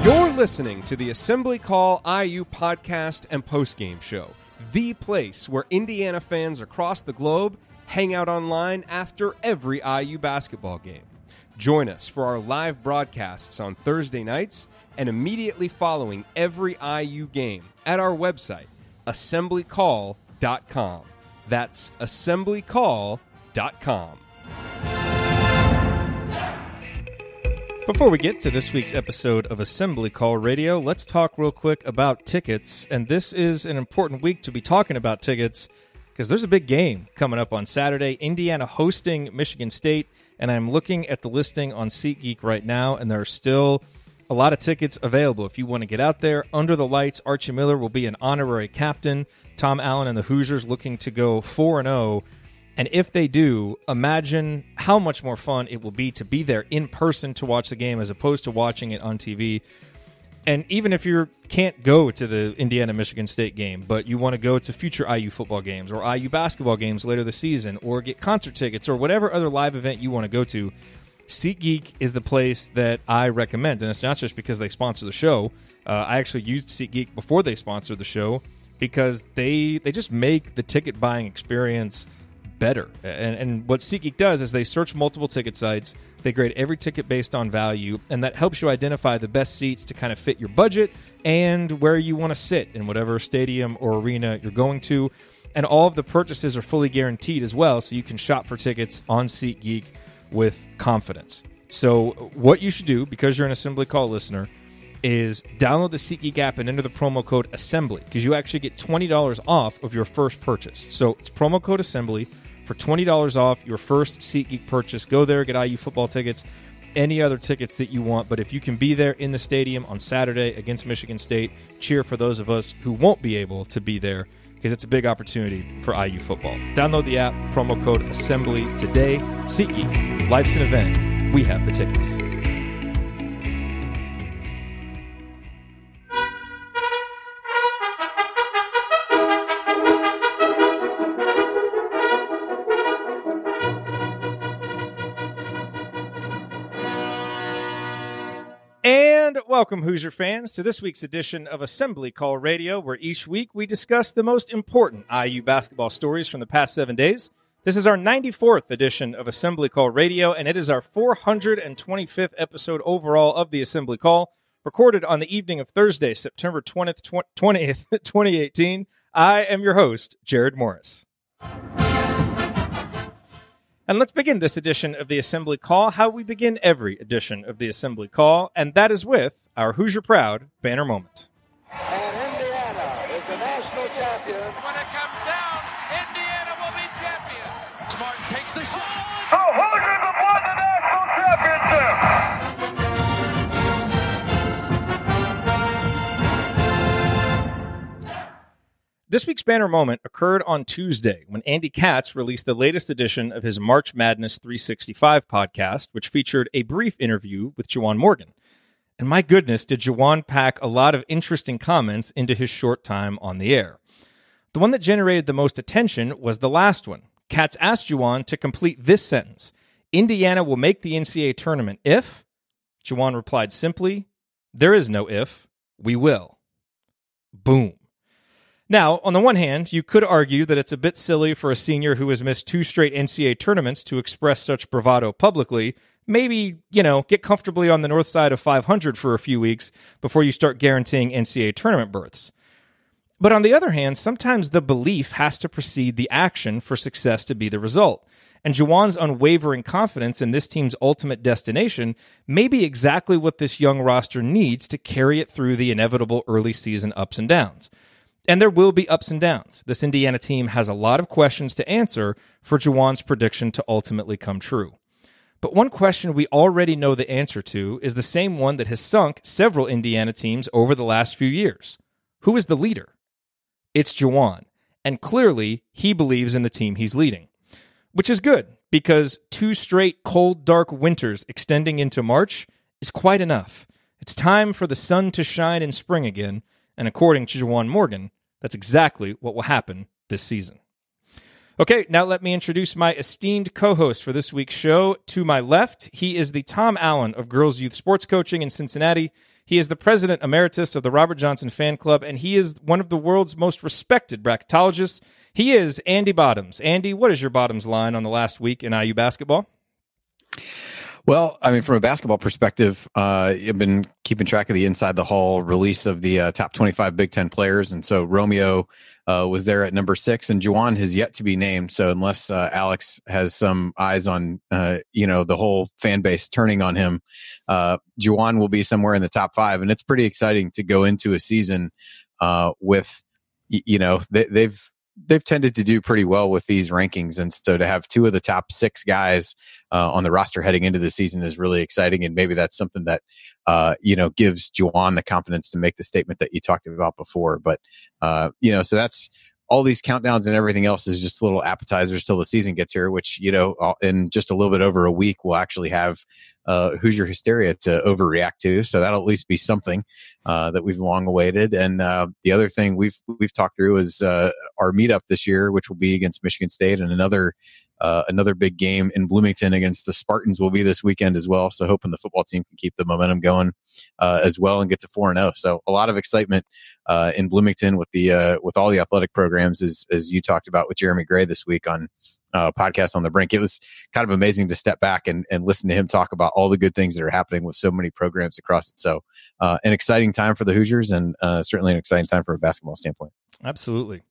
You're listening to the Assembly Call IU podcast and postgame show, the place where Indiana fans across the globe hang out online after every IU basketball game. Join us for our live broadcasts on Thursday nights and immediately following every IU game at our website, assemblycall.com. That's assemblycall.com. Before we get to this week's episode of Assembly Call Radio, let's talk real quick about tickets. And this is an important week to be talking about tickets because there's a big game coming up on Saturday. Indiana hosting Michigan State, and I'm looking at the listing on SeatGeek right now, and there are still a lot of tickets available. If you want to get out there, under the lights, Archie Miller will be an honorary captain. Tom Allen and the Hoosiers looking to go 4-0. And if they do, imagine how much more fun it will be to be there in person to watch the game as opposed to watching it on TV. And even if you can't go to the Indiana-Michigan State game, but you want to go to future IU football games or IU basketball games later this season or get concert tickets or whatever other live event you want to go to, SeatGeek is the place that I recommend. And it's not just because they sponsor the show. I actually used SeatGeek before they sponsored the show because they just make the ticket buying experience better. And what SeatGeek does is they search multiple ticket sites, they grade every ticket based on value, and that helps you identify the best seats to kind of fit your budget and where you want to sit in whatever stadium or arena you're going to. And all of the purchases are fully guaranteed as well, so you can shop for tickets on SeatGeek with confidence. So what you should do, because you're an Assembly Call listener, is download the SeatGeek app and enter the promo code ASSEMBLY, because you actually get $20 off of your first purchase. So it's promo code ASSEMBLY for $20 off your first SeatGeek purchase. Go there, get IU football tickets, any other tickets that you want. But if you can be there in the stadium on Saturday against Michigan State, cheer for those of us who won't be able to be there, because it's a big opportunity for IU football. Download the app, promo code ASSEMBLY today. SeatGeek, life's an event. We have the tickets. Welcome, Hoosier fans, to this week's edition of Assembly Call Radio, where each week we discuss the most important IU basketball stories from the past 7 days. This is our 94th edition of Assembly Call Radio, and it is our 425th episode overall of the Assembly Call, recorded on the evening of Thursday, September 20th, 2018. I am your host, Jared Morris. And let's begin this edition of the Assembly Call how we begin every edition of the Assembly Call, and that is with our Hoosier Proud banner moment. And Indiana is the national champion. When it comes down, Indiana will be champion. Smart takes the shot. The Hoosiers have won the national championship. This week's banner moment occurred on Tuesday when Andy Katz released the latest edition of his March Madness 365 podcast, which featured a brief interview with Juwan Morgan. And my goodness, did Juwan pack a lot of interesting comments into his short time on the air. The one that generated the most attention was the last one. Katz asked Juwan to complete this sentence: Indiana will make the NCAA tournament if... Juwan replied simply, there is no if, we will. Boom. Now, on the one hand, you could argue that it's a bit silly for a senior who has missed 2 straight NCAA tournaments to express such bravado publicly. Maybe, get comfortably on the north side of 500 for a few weeks before you start guaranteeing NCAA tournament berths. But on the other hand, sometimes the belief has to precede the action for success to be the result. And Juwan's unwavering confidence in this team's ultimate destination may be exactly what this young roster needs to carry it through the inevitable early season ups and downs. And there will be ups and downs. This Indiana team has a lot of questions to answer for Juwan's prediction to ultimately come true. But one question we already know the answer to is the same one that has sunk several Indiana teams over the last few years. Who is the leader? It's Juwan. And clearly, he believes in the team he's leading. Which is good, because 2 straight cold, dark winters extending into March is quite enough. It's time for the sun to shine in spring again, and according to Juwan Morgan, that's exactly what will happen this season. Okay, now let me introduce my esteemed co-host for this week's show. To my left, he is the Tom Allen of Girls Youth Sports Coaching in Cincinnati. He is the president emeritus of the Robert Johnson Fan Club, and he is one of the world's most respected bracketologists. He is Andy Bottoms. Andy, what is your Bottoms line on the last week in IU basketball? Well, I mean, from a basketball perspective, I've been keeping track of the Inside the Hall release of the top 25 Big Ten players. And so Romeo was there at number 6, and Juwan has yet to be named. So unless Alex has some eyes on, the whole fan base turning on him, Juwan will be somewhere in the top 5. And it's pretty exciting to go into a season with, they've tended to do pretty well with these rankings. And so to have 2 of the top 6 guys on the roster heading into the season is really exciting. And maybe that's something that, gives Juwan the confidence to make the statement that you talked about before. But, so that's all these countdowns and everything else is just little appetizers till the season gets here, which, in just a little bit over a week, we'll actually have Hoosier Hysteria to overreact to. So that'll at least be something that we've long awaited. And the other thing we've talked through is our meetup this year, which will be against Michigan State, and another big game in Bloomington against the Spartans will be this weekend as well. So hoping the football team can keep the momentum going as well and get to 4-0. So a lot of excitement in Bloomington with all the athletic programs, as you talked about with Jeremy Gray this week on podcast On the Brink. It was kind of amazing to step back and listen to him talk about all the good things that are happening with so many programs across it. So an exciting time for the Hoosiers, and certainly an exciting time from a basketball standpoint. Absolutely.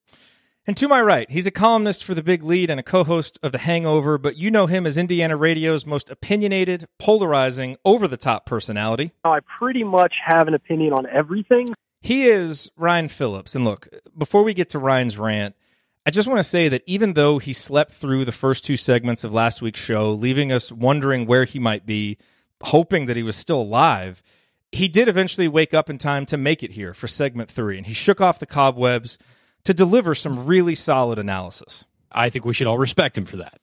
And to my right, he's a columnist for The Big Lead and a co-host of The Hangover, but you know him as Indiana radio's most opinionated, polarizing, over-the-top personality. I pretty much have an opinion on everything. He is Ryan Phillips. And look, before we get to Ryan's rant, I just want to say that even though he slept through the first 2 segments of last week's show, leaving us wondering where he might be, hoping that he was still alive, he did eventually wake up in time to make it here for Segment 3, and he shook off the cobwebs to deliver some really solid analysis. I think we should all respect him for that.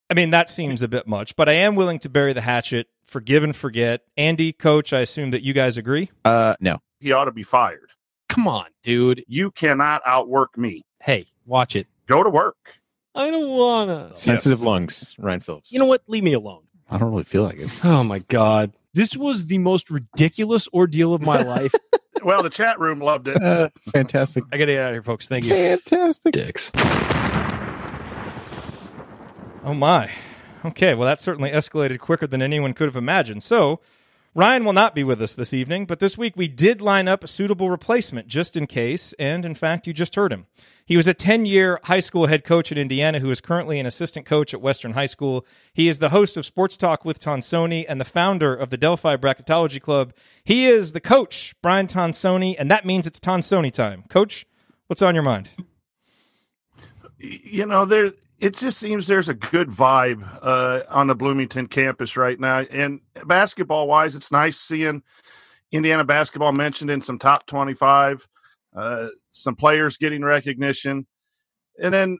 I mean, that seems a bit much, but I am willing to bury the hatchet, forgive and forget. Andy, Coach, I assume that you guys agree? No. He ought to be fired. Come on, dude. You cannot outwork me. Hey, watch it. Go to work. I don't wanna. Sensitive lungs, Ryan Phillips. You know what? Leave me alone. I don't really feel like it. Oh, my God. This was the most ridiculous ordeal of my life. Well, the chat room loved it. Fantastic. I got to get out of here, folks. Thank you. Fantastic. Dicks. Oh, my. Okay, well, that certainly escalated quicker than anyone could have imagined. So, Ryan will not be with us this evening, but this week we did line up a suitable replacement just in case, and in fact, you just heard him. He was a 10-year high school head coach at Indiana who is currently an assistant coach at Western High School. He is the host of Sports Talk with Tonsoni and the founder of the Delphi Bracketology Club. He is the coach, Brian Tonsoni, and that means it's Tonsoni time. Coach, what's on your mind? It just seems there's a good vibe on the Bloomington campus right now. And basketball-wise, it's nice seeing Indiana basketball mentioned in some top 25, some players getting recognition. And then,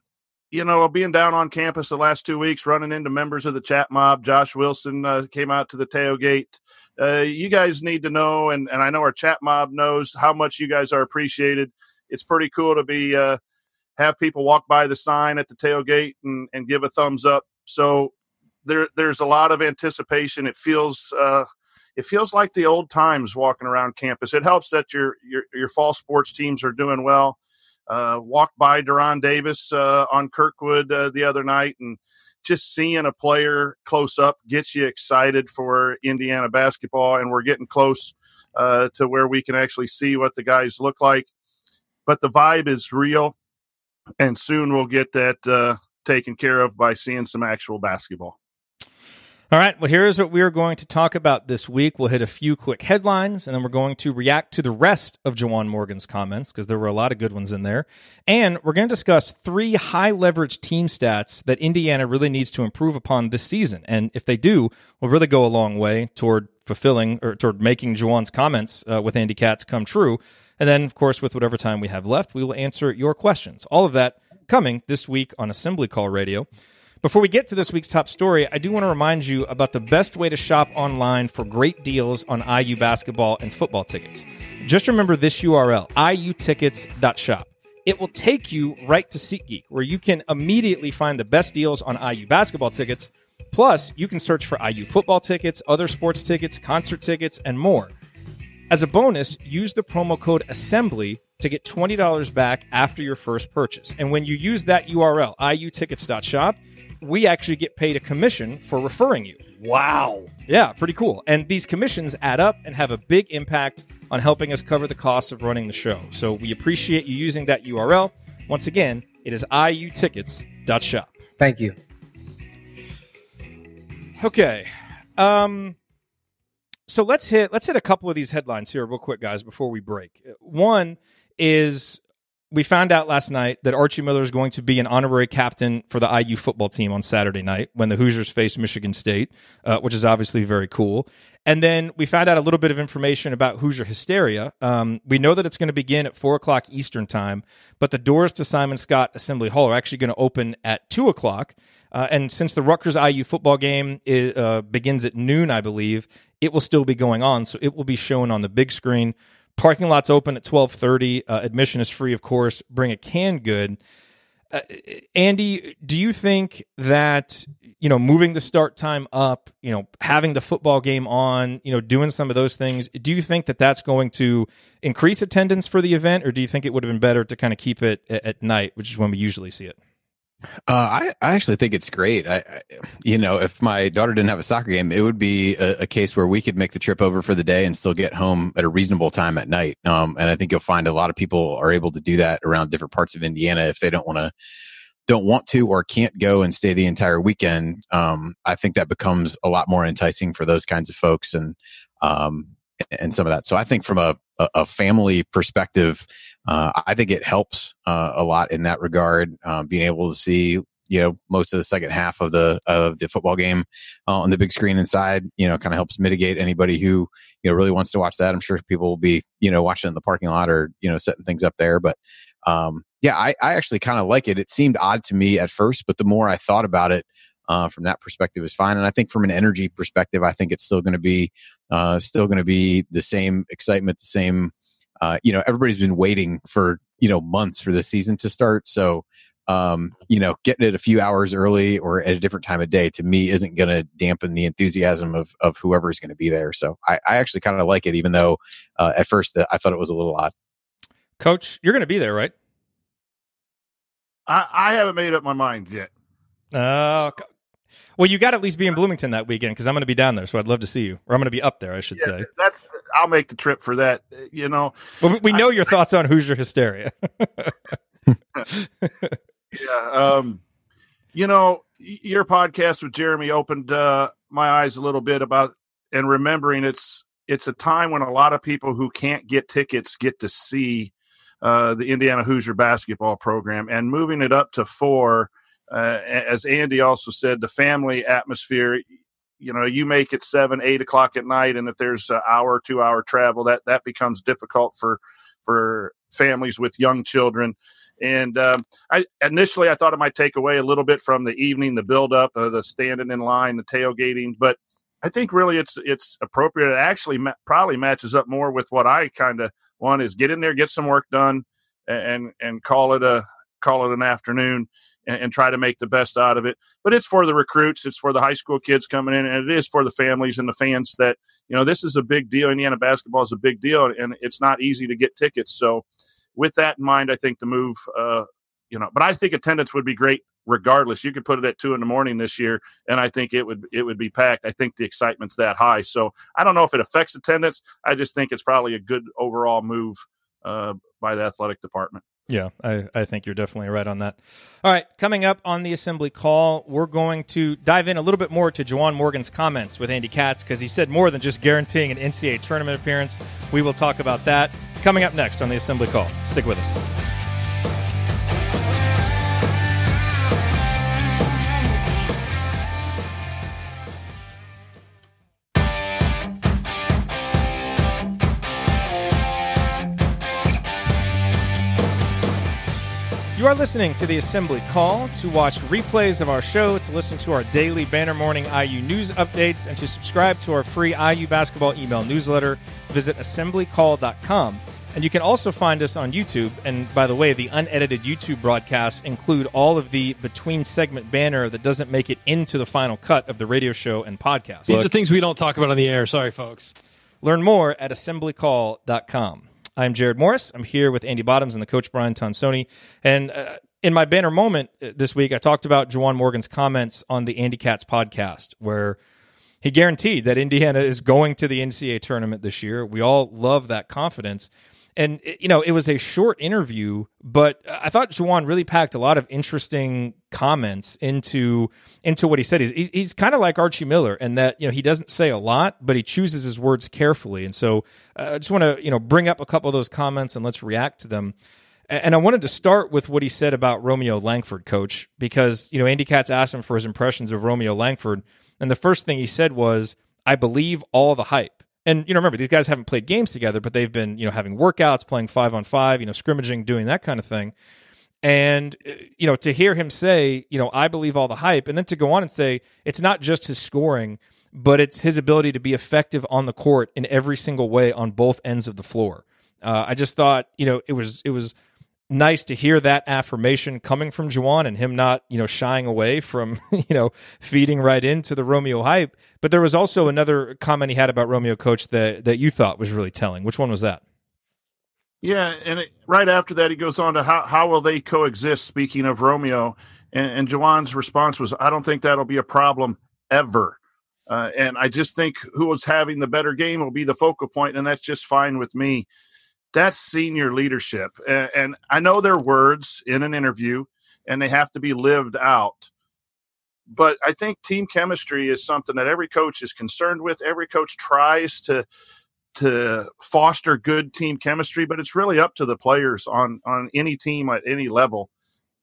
being down on campus the last 2 weeks, running into members of the chat mob. Josh Wilson came out to the tailgate. You guys need to know, and I know our chat mob knows how much you guys are appreciated. It's pretty cool to be have people walk by the sign at the tailgate and give a thumbs up. So there's a lot of anticipation. It feels like the old times walking around campus. It helps that your fall sports teams are doing well. Walked by Deron Davis on Kirkwood the other night, and just seeing a player close up gets you excited for Indiana basketball, and we're getting close to where we can actually see what the guys look like. But the vibe is real. And soon we'll get that taken care of by seeing some actual basketball. All right, well, here's what we're going to talk about this week. We'll hit a few quick headlines, and then we're going to react to the rest of Juwan Morgan's comments, because there were a lot of good ones in there. And we're going to discuss 3 high-leverage team stats that Indiana really needs to improve upon this season. And if they do, will really go a long way toward fulfilling, or toward making Juwan's comments with Andy Katz come true. And then, of course, with whatever time we have left, we will answer your questions. All of that coming this week on Assembly Call Radio. Before we get to this week's top story, I do want to remind you about the best way to shop online for great deals on IU basketball and football tickets. Just remember this URL, iutickets.shop. It will take you right to SeatGeek, where you can immediately find the best deals on IU basketball tickets. Plus, you can search for IU football tickets, other sports tickets, concert tickets, and more. As a bonus, use the promo code ASSEMBLY to get $20 back after your first purchase. And when you use that URL, iutickets.shop, we actually get paid a commission for referring you. Wow. Yeah, pretty cool. And these commissions add up and have a big impact on helping us cover the cost of running the show. So we appreciate you using that URL. Once again, it is iutickets.shop. Thank you. Okay. So let's hit a couple of these headlines here real quick, guys, before we break. One is we found out last night that Archie Miller is going to be an honorary captain for the IU football team on Saturday night when the Hoosiers face Michigan State, which is obviously very cool. And then we found out a little bit of information about Hoosier Hysteria. We know that it's going to begin at 4 o'clock Eastern time, but the doors to Simon Scott Assembly Hall are actually going to open at 2 o'clock. And since the Rutgers IU football game begins at noon, I believe, it will still be going on. So it will be shown on the big screen. Parking lot's open at 12:30. Admission is free, of course. Bring a canned good. Andy, do you think that, moving the start time up, having the football game on, doing some of those things, do you think that that's going to increase attendance for the event, or do you think it would have been better to kind of keep it at night, which is when we usually see it? I actually think it's great. If my daughter didn't have a soccer game, it would be a case where we could make the trip over for the day and still get home at a reasonable time at night. And I think you'll find a lot of people are able to do that around different parts of Indiana if they don't want to or can't go and stay the entire weekend. I think that becomes a lot more enticing for those kinds of folks and some of that. So I think from a family perspective, I think it helps a lot in that regard. Being able to see, most of the second half of the football game on the big screen inside, kind of helps mitigate anybody who, really wants to watch that. I'm sure people will be, watching it in the parking lot or, setting things up there. But I actually kind of like it. It seemed odd to me at first, but the more I thought about it, from that perspective is fine. And I think from an energy perspective, I think it's still going to be the same excitement, the same, everybody's been waiting for, months for the season to start. So, getting it a few hours early or at a different time of day to me isn't going to dampen the enthusiasm of whoever's going to be there. So I actually kind of like it, even though at first I thought it was a little odd. Coach, you're going to be there, right? I haven't made up my mind yet. Well, you got to at least be in Bloomington that weekend because I'm going to be down there, so I'd love to see you. Or I'm going to be up there, I should say. I'll make the trip for that, Well, we know your thoughts on Hoosier Hysteria. Yeah. Your podcast with Jeremy opened my eyes a little bit about and remembering it's a time when a lot of people who can't get tickets get to see the Indiana Hoosier basketball program, and moving it up to 4. As Andy also said, the family atmosphere, you make it 7, 8 o'clock at night. And if there's an hour, 2 hour travel, that becomes difficult for families with young children. And I thought it might take away a little bit from the evening, the build up, the standing in line, the tailgating, but I think really it's appropriate. It actually probably matches up more with what I kind of want is get in there, get some work done and call it an afternoon. And try to make the best out of it. But it's for the recruits. It's for the high school kids coming in. And it is for the families and the fans that, this is a big deal. Indiana basketball is a big deal. And it's not easy to get tickets. So with that in mind, I think the move, but I think attendance would be great regardless. You could put it at 2 a.m. this year, and I think it would be packed. I think the excitement's that high. So I don't know if it affects attendance. I just think it's probably a good overall move by the athletic department. Yeah, I think you're definitely right on that. All right, coming up on the Assembly Call, we're going to dive in a little bit more to Juwan Morgan's comments with Andy Katz because he said more than just guaranteeing an NCAA tournament appearance. We will talk about that coming up next on the Assembly Call. Stick with us. You are listening to the Assembly Call. To watch replays of our show, to listen to our daily Banner Morning IU news updates, and to subscribe to our free IU basketball email newsletter, visit assemblycall.com. And you can also find us on YouTube. And by the way, the unedited YouTube broadcasts include all of the between-segment banner that doesn't make it into the final cut of the radio show and podcast. These are things we don't talk about on the air. Sorry, folks. Learn more at assemblycall.com. I'm Jared Morris. I'm here with Andy Bottoms and the coach Brian Tonsoni. And in my banner moment this week, I talked about Juwan Morgan's comments on the Andy Katz podcast, where he guaranteed that Indiana is going to the NCAA tournament this year. We all love that confidence. And, it was a short interview, but I thought Juwan really packed a lot of interesting comments into what he said. He's kind of like Archie Miller in that, he doesn't say a lot, but he chooses his words carefully. And so I just want to, bring up a couple of those comments and let's react to them. And I wanted to start with what he said about Romeo Langford, coach, because, Andy Katz asked him for his impressions of Romeo Langford. And the first thing he said was, I believe all the hype. And, remember, these guys haven't played games together, but they've been, having workouts, playing 5-on-5, scrimmaging, doing that kind of thing. And, to hear him say, I believe all the hype, and then to go on and say, it's not just his scoring, but it's his ability to be effective on the court in every single way on both ends of the floor. I just thought, it was nice to hear that affirmation coming from Juwan and him not, shying away from, feeding right into the Romeo hype. But there was also another comment he had about Romeo, coach, that you thought was really telling. Which one was that? Yeah, and right after that, he goes on to how will they coexist, speaking of Romeo. And Juwan's response was, I don't think that'll be a problem ever. And I just think who was having the better game will be the focal point, and that's just fine with me. That's senior leadership. And I know they're words in an interview, and they have to be lived out. But I think team chemistry is something that every coach is concerned with. Every coach tries to foster good team chemistry, but it's really up to the players on any team at any level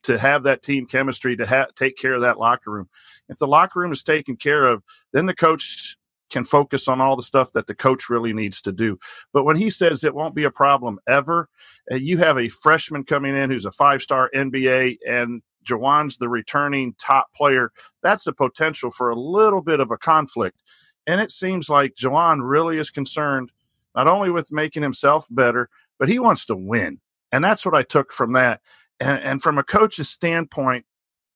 to have that team chemistry, to take care of that locker room. If the locker room is taken care of, then the coach can focus on all the stuff that the coach really needs to do. But when he says it won't be a problem ever, you have a freshman coming in who's a 5-star NBA and Juwan's the returning top player. That's the potential for a little bit of a conflict. And it seems like Juwan really is concerned not only with making himself better, but he wants to win. And that's what I took from that. And from a coach's standpoint,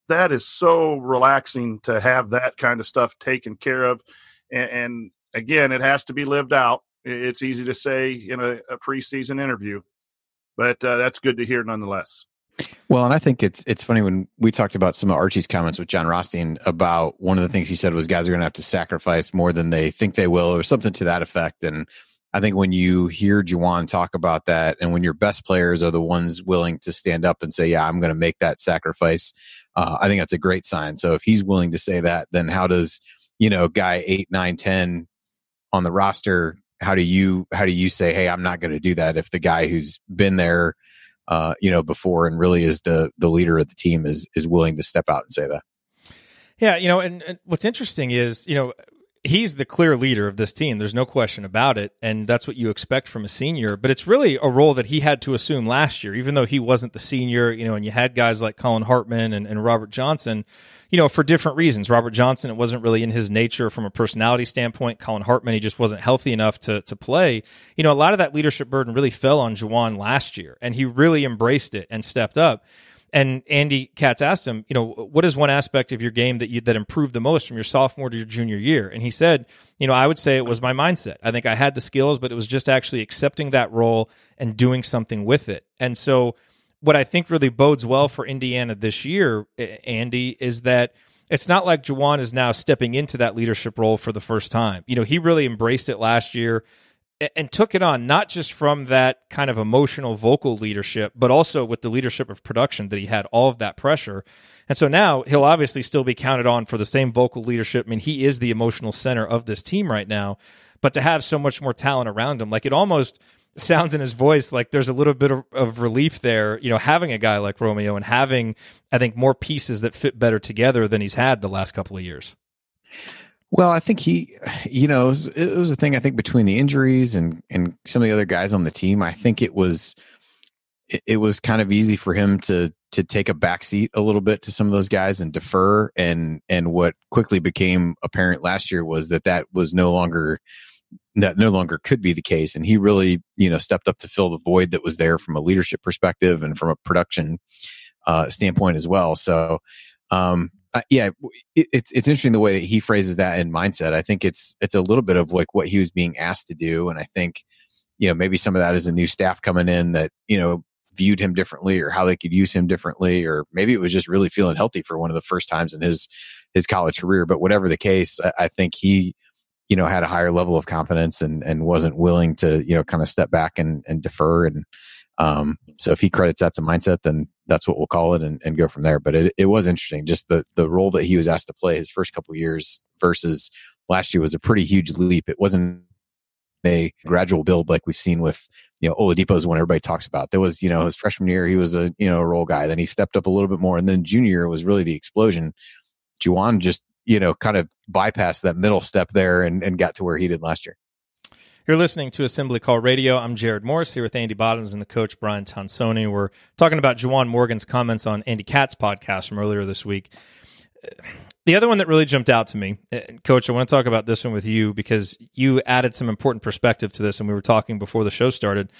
that is so relaxing to have that kind of stuff taken care of. And again, it has to be lived out. It's easy to say in a preseason interview, but that's good to hear nonetheless. Well, and I think it's funny when we talked about some of Archie's comments with John Rothstein about one of the things he said was guys are going to have to sacrifice more than they think they will, or something to that effect. And I think when you hear Juwan talk about that, and when your best players are the ones willing to stand up and say, yeah, I'm going to make that sacrifice, I think that's a great sign. So if he's willing to say that, then how does, guy 8, 9, 10 on the roster, how do you say, hey, I'm not going to do that, if the guy who's been there, before and really is the leader of the team is willing to step out and say that? Yeah. And what's interesting is, he's the clear leader of this team. There's no question about it. And that's what you expect from a senior. But it's really a role that he had to assume last year, even though he wasn't the senior, and you had guys like Colin Hartman and Robert Johnson, for different reasons. Robert Johnson, it wasn't really in his nature from a personality standpoint. Colin Hartman, he just wasn't healthy enough to play. A lot of that leadership burden really fell on Juwan last year, and he really embraced it and stepped up. And Andy Katz asked him, what is one aspect of your game that improved the most from your sophomore to your junior year? And he said, I would say it was my mindset. I think I had the skills, but it was just actually accepting that role and doing something with it. And so what I think really bodes well for Indiana this year, Andy, is that it's not like Juwan is now stepping into that leadership role for the first time. He really embraced it last year and took it on, not just from that kind of emotional vocal leadership, but also with the leadership of production that he had all of that pressure. And so now he'll obviously still be counted on for the same vocal leadership. I mean, he is the emotional center of this team right now, but to have so much more talent around him, like it almost sounds in his voice like there's a little bit of relief there, having a guy like Romeo and having, I think, more pieces that fit better together than he's had the last couple of years. Well, I think it was a thing, I think, between the injuries and some of the other guys on the team. I think it was kind of easy for him to take a backseat a little bit to some of those guys and defer. And what quickly became apparent last year was that was no longer could be the case. And he really, stepped up to fill the void that was there from a leadership perspective and from a production standpoint as well. So, it's interesting the way that he phrases that in mindset. I think it's a little bit of like what he was being asked to do, and I think maybe some of that is a new staff coming in that viewed him differently, or how they could use him differently, or maybe it was just really feeling healthy for one of the first times in his college career. But whatever the case, I think he had a higher level of confidence and wasn't willing to kind of step back and defer. And so if he credits that to mindset, then that's what we'll call it, and go from there. But it was interesting, just the role that he was asked to play his first couple of years versus last year was a pretty huge leap. It wasn't a gradual build like we've seen with Oladipo is one everybody talks about. There was his freshman year he was a role guy, then he stepped up a little bit more, and then junior year was really the explosion. Juwan just kind of bypassed that middle step there and got to where he did last year. You're listening to Assembly Call Radio. I'm Jerod Morris here with Andy Bottoms and the coach Brian Tonsoni. We're talking about Juwan Morgan's comments on Andy Katz podcast from earlier this week. The other one that really jumped out to me, Coach, I want to talk about this one with you because you added some important perspective to this, and we were talking before the show started.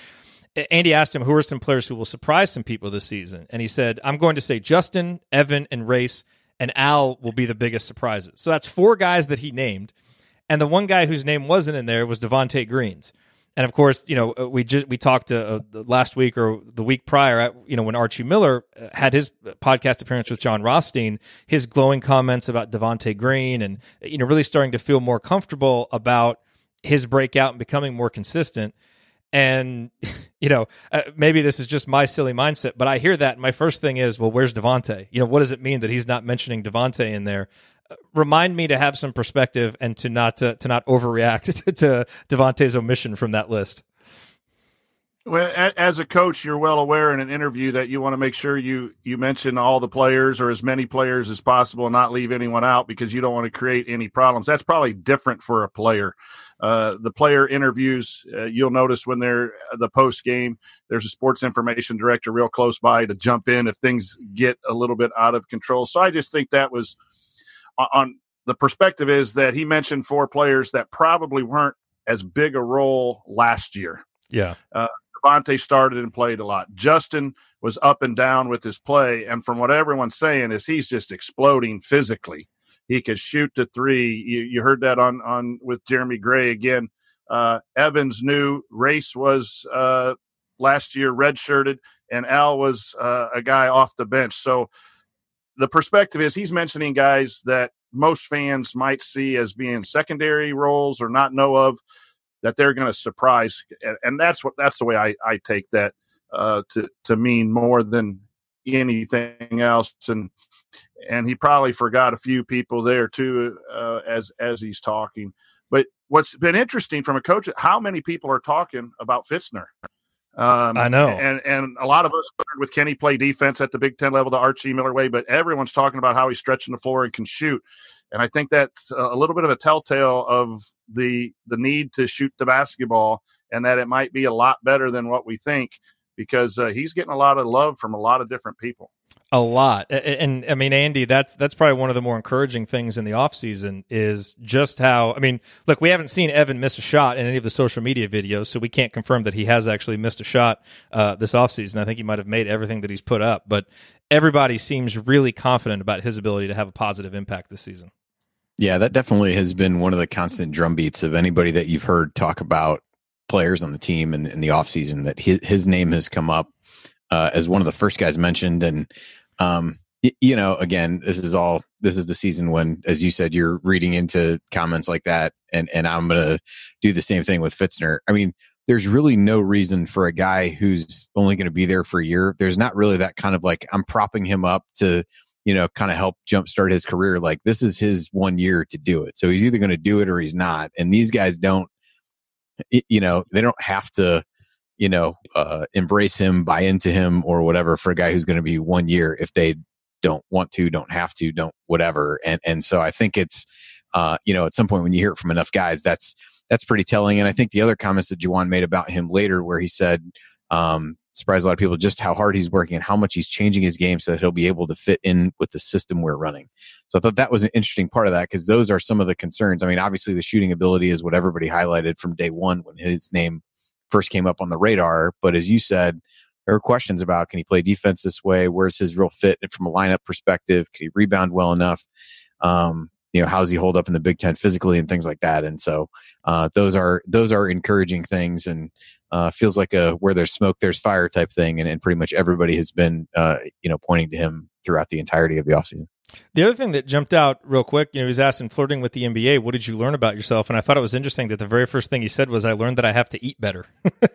Andy asked him, who are some players who will surprise some people this season? And he said, I'm going to say Justin, Evan, and Race, and Al will be the biggest surprises. So that's 4 guys that he named. And the one guy whose name wasn't in there was Devontae Green's. And of course, we talked last week or the week prior, when Archie Miller had his podcast appearance with John Rothstein, his glowing comments about Devontae Green and, really starting to feel more comfortable about his breakout and becoming more consistent. And, maybe this is just my silly mindset, but I hear that. And my first thing is, well, where's Devontae? What does it mean that he's not mentioning Devontae in there? Remind me to have some perspective and to not overreact to Devontae's omission from that list. Well, as a coach, you're well aware in an interview that you want to make sure you mention all the players or as many players as possible and not leave anyone out because you don't want to create any problems. That's probably different for a player. The player interviews, you'll notice when they're the post game, there's a sports information director real close by to jump in if things get a little bit out of control. So I just think that was on the perspective is that he mentioned 4 players that probably weren't as big a role last year. Yeah. Devontae started and played a lot. Justin was up and down with his play. And from what everyone's saying is he's just exploding physically. He could shoot the 3. You heard that on with Jeremy Gray again. Evans knew. Race was last year redshirted, and Al was a guy off the bench. So the perspective is he's mentioning guys that most fans might see as being secondary roles or not know of, that they're going to surprise. And that's the way I take that to mean more than anything else. And he probably forgot a few people there too as he's talking. But what's been interesting from a coach, how many people are talking about Fitzner? I know. And a lot of us with Kenny play defense at the Big Ten level, the Archie Miller way, but everyone's talking about how he's stretching the floor and can shoot. And I think that's a little bit of a telltale of the need to shoot the basketball and that it might be a lot better than what we think because he's getting a lot of love from a lot of different people. A lot. And I mean, Andy, that's probably one of the more encouraging things in the offseason is just how, I mean, look, we haven't seen Evan miss a shot in any of the social media videos, so we can't confirm that he has actually missed a shot this offseason. I think he might have made everything that he's put up, but everybody seems really confident about his ability to have a positive impact this season. Yeah, that definitely has been one of the constant drumbeats of anybody that you've heard talk about players on the team in the offseason, that his name has come up as one of the first guys mentioned. And, again, this is the season when, as you said, you're reading into comments like that. And I'm going to do the same thing with Fitzner. I mean, there's really no reason for a guy who's only going to be there for a year. There's not really that kind of like, I'm propping him up to, kind of help jumpstart his career. Like this is his 1 year to do it. So he's either going to do it or he's not. And these guys don't, they don't have to, embrace him, buy into him or whatever for a guy who's going to be 1 year if they don't want to, don't have to, don't whatever. And so I think it's, at some point when you hear it from enough guys, that's pretty telling. And I think the other comments that Juwan made about him later, where he said, surprised a lot of people just how hard he's working and how much he's changing his game so that he'll be able to fit in with the system we're running. So I thought that was an interesting part of that because those are some of the concerns. I mean, obviously the shooting ability is what everybody highlighted from day one when his name first came up on the radar. But as you said, there were questions about, can he play defense this way? Where's his real fit from a lineup perspective? Can he rebound well enough? How does he hold up in the Big Ten physically and things like that? And so those are encouraging things, and feels like a where there's smoke, there's fire type thing. And pretty much everybody has been, pointing to him throughout the entirety of the offseason. The other thing that jumped out real quick, he was asked in flirting with the NBA, what did you learn about yourself? And I thought it was interesting that the very first thing he said was, I learned that I have to eat better.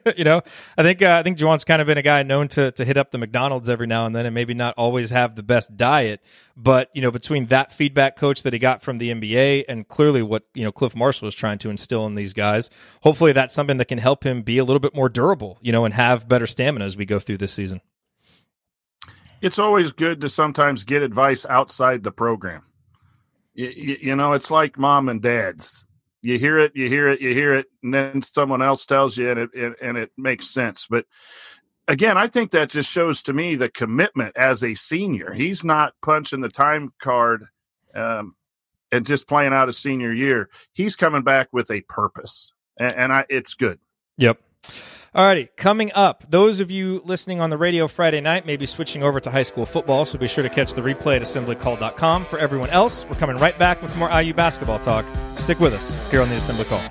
I think Juwan's kind of been a guy known to hit up the McDonald's every now and then and maybe not always have the best diet. But, between that feedback coach that he got from the NBA and clearly what, Cliff Marshall is trying to instill in these guys, hopefully that's something that can help him be a little bit more durable, and have better stamina as we go through this season. It's always good to sometimes get advice outside the program. It's like mom and dad's. You hear it, and then someone else tells you, and it makes sense. But again, I think that just shows to me the commitment as a senior. He's not punching the time card and just playing out his senior year. He's coming back with a purpose, and it's good. Yep. Alrighty, coming up, those of you listening on the radio Friday night may be switching over to high school football, so be sure to catch the replay at assemblycall.com. For everyone else, we're coming right back with more IU basketball talk. Stick with us here on the Assembly Call.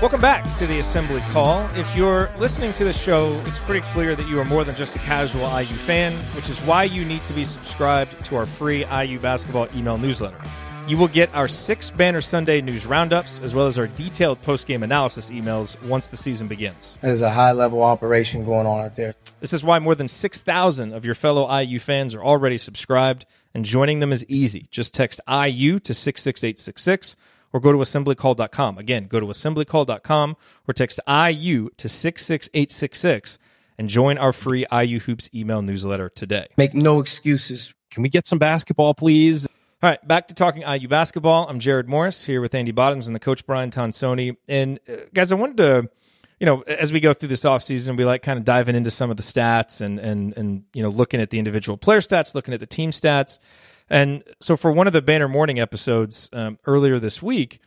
Welcome back to the Assembly Call. If you're listening to the show, it's pretty clear that you are more than just a casual IU fan, which is why you need to be subscribed to our free IU basketball email newsletter. You will get our 6 Banner Sunday news roundups, as well as our detailed post-game analysis emails once the season begins. There's a high-level operation going on out there. This is why more than 6,000 of your fellow IU fans are already subscribed, and joining them is easy. Just text IU to 66866. Or go to assemblycall.com. Again, go to assemblycall.com or text IU to 66866 and join our free IU Hoops email newsletter today. Make no excuses. Can we get some basketball, please? All right, back to talking IU basketball. I'm Jerod Morris here with Andy Bottoms and the coach Coach Tonsoni. And guys, I wanted to, as we go through this offseason, we like kind of diving into some of the stats and looking at the individual player stats, looking at the team stats. And so for one of the Banner Morning episodes earlier this week,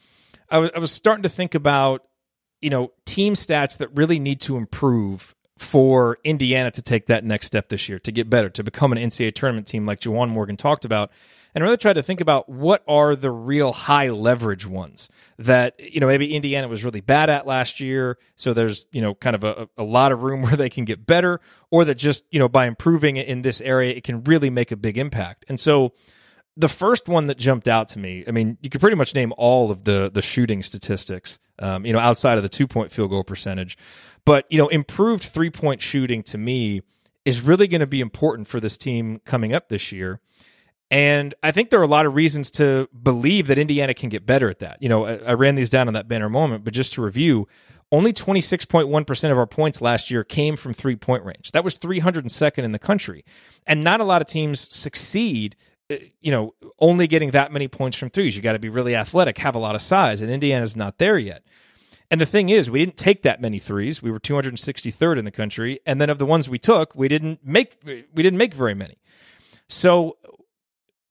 I was starting to think about, team stats that really need to improve for Indiana to take that next step this year, to get better, to become an NCAA tournament team like Juwan Morgan talked about, and really try to think about what are the real high leverage ones that, maybe Indiana was really bad at last year. So there's, kind of a lot of room where they can get better, or that just, by improving in this area, it can really make a big impact. And so the first one that jumped out to me, I mean, you could pretty much name all of the shooting statistics, outside of the 2-point field goal percentage. But, improved 3-point shooting to me is really going to be important for this team coming up this year. And I think there are a lot of reasons to believe that Indiana can get better at that. I ran these down on that Banner moment, but just to review, only 26.1% of our points last year came from 3-point range. That was 302nd in the country. And not a lot of teams succeed only getting that many points from threes. You got to be really athletic, have a lot of size, and Indiana's not there yet. And the thing is, we didn't take that many threes. We were 263rd in the country, and then of the ones we took, we didn't make very many. So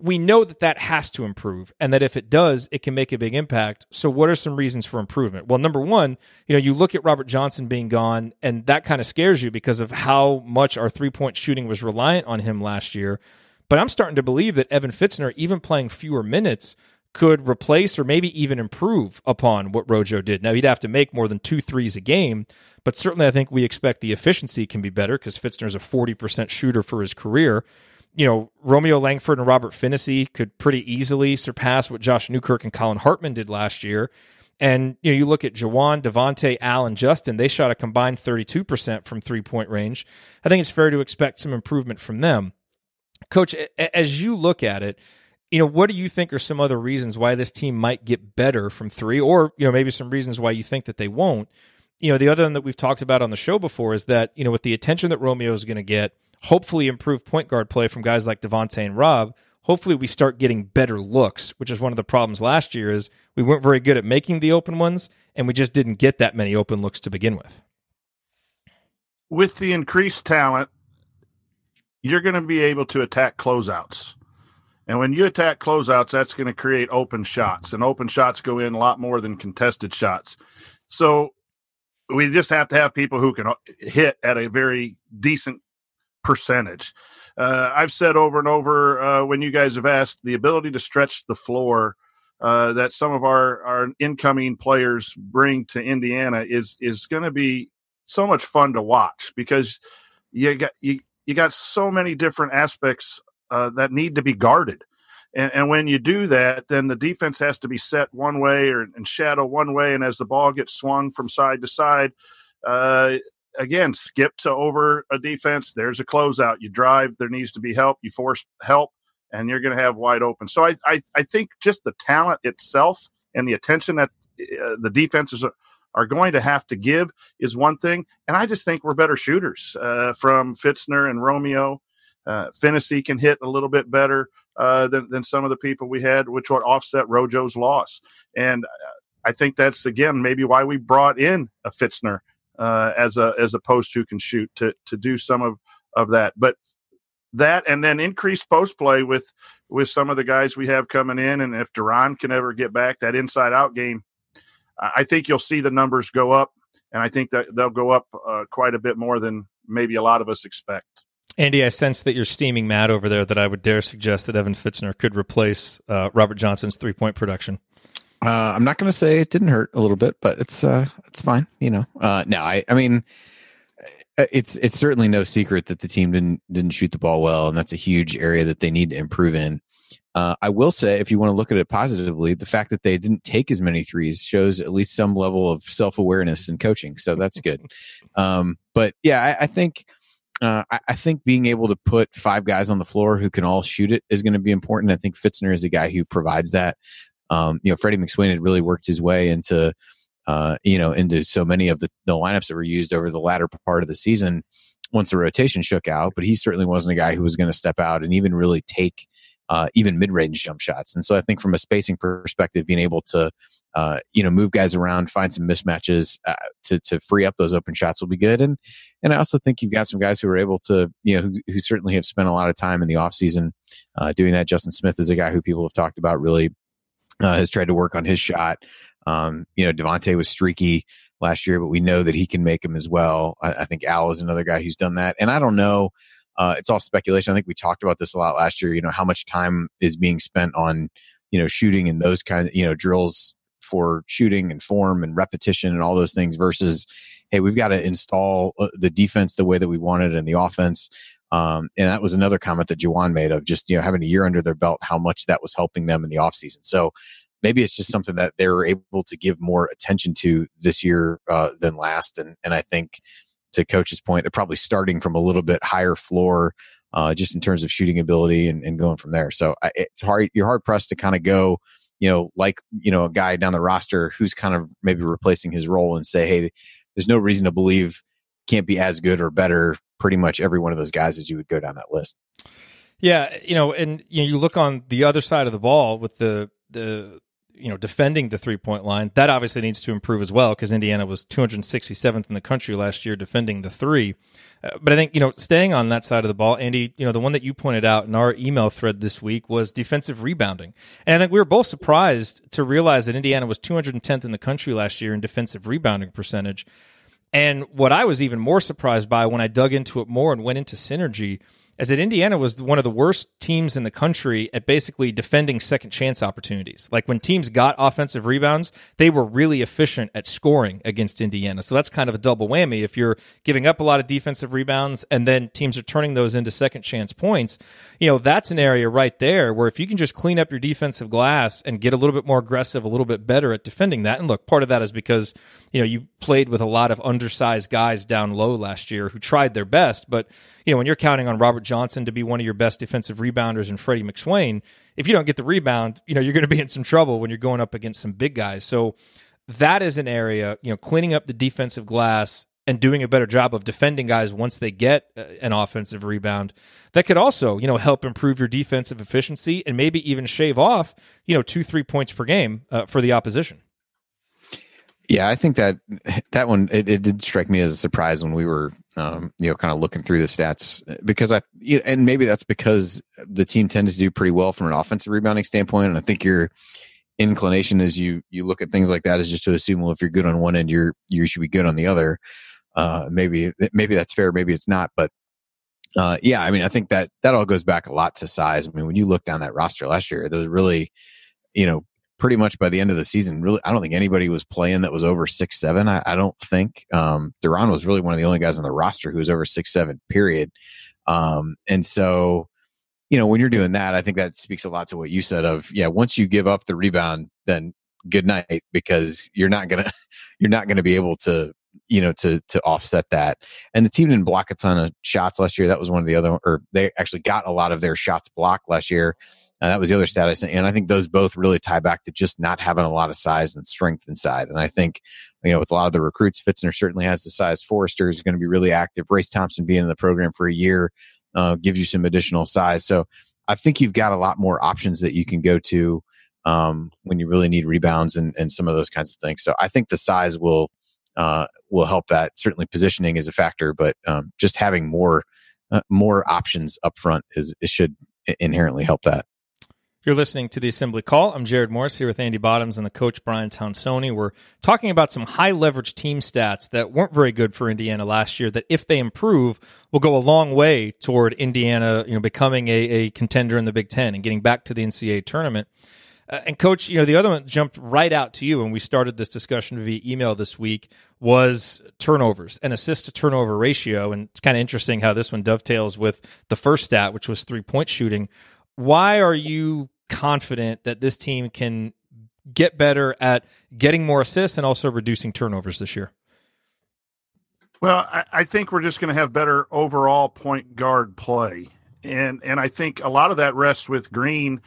we know that has to improve, and that if it does, it can make a big impact. So what are some reasons for improvement? Well, number one, you look at Robert Johnson being gone, and that kind of scares you because of how much our 3-point shooting was reliant on him last year. But I'm starting to believe that Evan Fitzner, even playing fewer minutes, could replace or maybe even improve upon what Rojo did. Now, he'd have to make more than 2 threes a game, but certainly I think we expect the efficiency can be better because Fitzner's a 40% shooter for his career. Romeo Langford and Robert Finney could pretty easily surpass what Josh Newkirk and Colin Hartman did last year. And you look at Juwan, Devontae, Al, and Justin, they shot a combined 32% from 3-point range. I think it's fair to expect some improvement from them. Coach, as you look at it, what do you think are some other reasons why this team might get better from 3, or, maybe some reasons why you think that they won't? The other one that we've talked about on the show before is that, with the attention that Romeo is going to get, hopefully improved point guard play from guys like Devontae and Rob, hopefully we start getting better looks, which is one of the problems last year is we weren't very good at making the open ones, and we just didn't get that many open looks to begin with. With the increased talent, you're going to be able to attack closeouts. And when you attack closeouts, that's going to create open shots. And open shots go in a lot more than contested shots. So we just have to have people who can hit at a very decent percentage. I've said over and over when you guys have asked, the ability to stretch the floor that some of our incoming players bring to Indiana is going to be so much fun to watch, because you got so many different aspects that need to be guarded. And when you do that, then the defense has to be set one way and shadow one way. And as the ball gets swung from side to side, again, skip to over a defense. There's a closeout. You drive. There needs to be help. You force help, and you're going to have wide open. So I think just the talent itself and the attention that the defenses are going to have to give is one thing. And I just think we're better shooters from Fitzner and Romeo. Finney can hit a little bit better than some of the people we had, which would offset Rojo's loss. And I think that's, again, maybe why we brought in a Fitzner as a post who can shoot to do some of that. But that, and then increased post play with some of the guys we have coming in. And if Duran can ever get back that inside out game, I think you'll see the numbers go up, and I think that they'll go up quite a bit more than maybe a lot of us expect. Andy, I sense that you're steaming mad over there that I would dare suggest that Evan Fitzner could replace Robert Johnson's three-point production. I'm not going to say it didn't hurt a little bit, but it's fine. No, I mean, it's certainly no secret that the team didn't shoot the ball well, and that's a huge area that they need to improve in. I will say, if you want to look at it positively, the fact that they didn't take as many threes shows at least some level of self-awareness in coaching. So that's good. But yeah, I think being able to put five guys on the floor who can all shoot it is going to be important. I think Fitzner is a guy who provides that. Freddie McSwain had really worked his way into so many of the lineups that were used over the latter part of the season once the rotation shook out. But he certainly wasn't a guy who was going to step out and even really take even mid-range jump shots. And so I think from a spacing perspective, being able to, move guys around, find some mismatches to free up those open shots will be good. And I also think you've got some guys who are able to, who certainly have spent a lot of time in the offseason doing that. Justin Smith is a guy who people have talked about really has tried to work on his shot. Devontae was streaky last year, but we know that he can make them as well. I think Al is another guy who's done that. And I don't know, it's all speculation. I think we talked about this a lot last year, how much time is being spent on, shooting and those kinds of, drills for shooting and form and repetition and all those things versus, hey, we've got to install the defense the way that we wanted and the offense. And that was another comment that Juwan made of just, having a year under their belt, how much that was helping them in the offseason. So maybe it's just something that they're able to give more attention to this year than last. And I think, to Coach's point, they're probably starting from a little bit higher floor just in terms of shooting ability and going from there. So it's hard. You're hard pressed to kind of go, a guy down the roster who's kind of maybe replacing his role and say, hey, there's no reason to believe can't be as good or better pretty much every one of those guys as you would go down that list. Yeah, you look on the other side of the ball with the defending the three-point line. That obviously needs to improve as well because Indiana was 267th in the country last year defending the three. But I think, staying on that side of the ball, Andy, the one that you pointed out in our email thread this week was defensive rebounding. And I think we were both surprised to realize that Indiana was 210th in the country last year in defensive rebounding percentage. And what I was even more surprised by when I dug into it more and went into synergy is that Indiana was one of the worst teams in the country at basically defending second chance opportunities. Like when teams got offensive rebounds, they were really efficient at scoring against Indiana. So that's kind of a double whammy. If you're giving up a lot of defensive rebounds and then teams are turning those into second chance points, that's an area right there where if you can just clean up your defensive glass and get a little bit more aggressive, a little bit better at defending that. And look, part of that is because, you played with a lot of undersized guys down low last year who tried their best. But, when you're counting on Robert Johnson to be one of your best defensive rebounders and Freddie McSwain, if you don't get the rebound, you're going to be in some trouble when you're going up against some big guys. So that is an area, cleaning up the defensive glass, and doing a better job of defending guys once they get an offensive rebound, that could also, help improve your defensive efficiency and maybe even shave off, 2-3 points per game for the opposition. Yeah, I think that one, it did strike me as a surprise when we were, kind of looking through the stats, because and maybe that's because the team tends to do pretty well from an offensive rebounding standpoint. And I think your inclination as you look at things like that is just to assume, well, if you're good on one end, you should be good on the other. Maybe that's fair. Maybe it's not. But I think that all goes back a lot to size. I mean, when you look down that roster last year, there was really, pretty much by the end of the season, really, I don't think anybody was playing that was over 6'7". I don't think. Duran was really one of the only guys on the roster who was over 6'7", period. And so, when you're doing that, I think that speaks a lot to what you said of, once you give up the rebound, then good night, because you're not gonna be able to, to offset that. And the team didn't block a ton of shots last year. That was one of the other, or they actually got a lot of their shots blocked last year. That was the other stat I sent. And I think those both really tie back to just not having a lot of size and strength inside. And I think, with a lot of the recruits, Fitzner certainly has the size. Forrester is going to be really active. Race Thompson being in the program for a year gives you some additional size. So I think you've got a lot more options that you can go to when you really need rebounds and some of those kinds of things. So I think the size will help that. Certainly positioning is a factor, but just having more options up front it should inherently help that. You're listening to the Assembly Call. I'm Jerod Morris here with Andy Bottoms and the coach Brian Tonsoni. We're talking about some high leverage team stats that weren't very good for Indiana last year, that if they improve will go a long way toward Indiana, becoming a contender in the Big Ten and getting back to the NCAA tournament. And coach, the other one jumped right out to you when we started this discussion via email this week was turnovers and assist to turnover ratio. And it's kind of interesting how this one dovetails with the first stat, which was 3-point shooting. Why are you confident that this team can get better at getting more assists and also reducing turnovers this year? Well, I think we're just going to have better overall point guard play. And I think a lot of that rests with Green.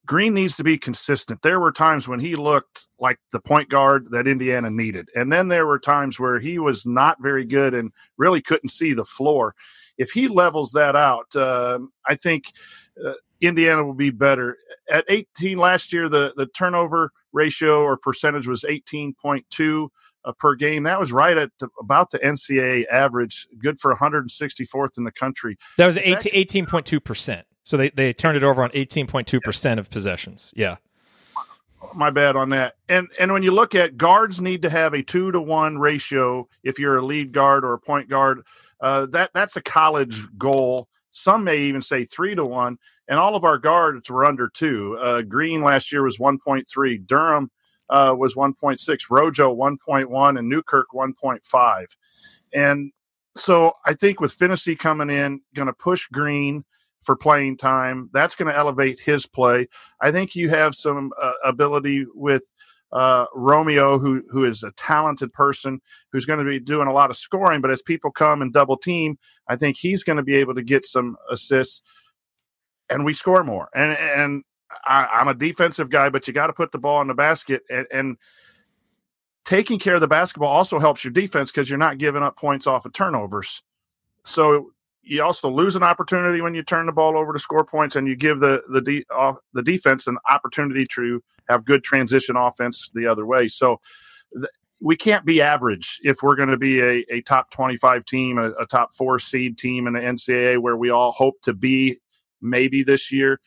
Green needs to be consistent. There were times when he looked like the point guard that Indiana needed. And then there were times where he was not very good and really couldn't see the floor. If he levels that out, I think Indiana will be better. At 18 last year, the turnover ratio or percentage was 18.2 per game. That was right at about the NCAA average, good for 164th in the country. That was 18.2%. So they turned it over on 18.2% of possessions. Yeah. My bad on that. And when you look at guards need to have a 2-to-1 ratio if you're a lead guard or a point guard. That's a college goal. Some may even say 3-to-1, and all of our guards were under 2. Green last year was 1.3. Durham was 1.6. Rojo 1.1, and Newkirk 1.5. And so I think with Finney coming in, going to push Green for playing time. That's going to elevate his play. I think you have some ability with Romeo, who is a talented person who's going to be doing a lot of scoring, but as people come and double team, I think he's going to be able to get some assists and we score more. And I'm a defensive guy, but you got to put the ball in the basket, and taking care of the basketball also helps your defense because you're not giving up points off of turnovers. So you also lose an opportunity when you turn the ball over to score points, and you give the defense an opportunity to have good transition offense the other way. So we can't be average if we're going to be a top 25 team, a top 4 seed team in the NCAA, where we all hope to be maybe this year.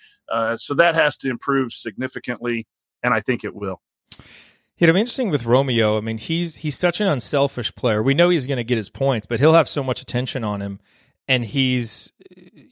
So that has to improve significantly, and I think it will. It'll be interesting with Romeo. I mean, he's such an unselfish player. We know he's going to get his points, but he'll have so much attention on him. And he's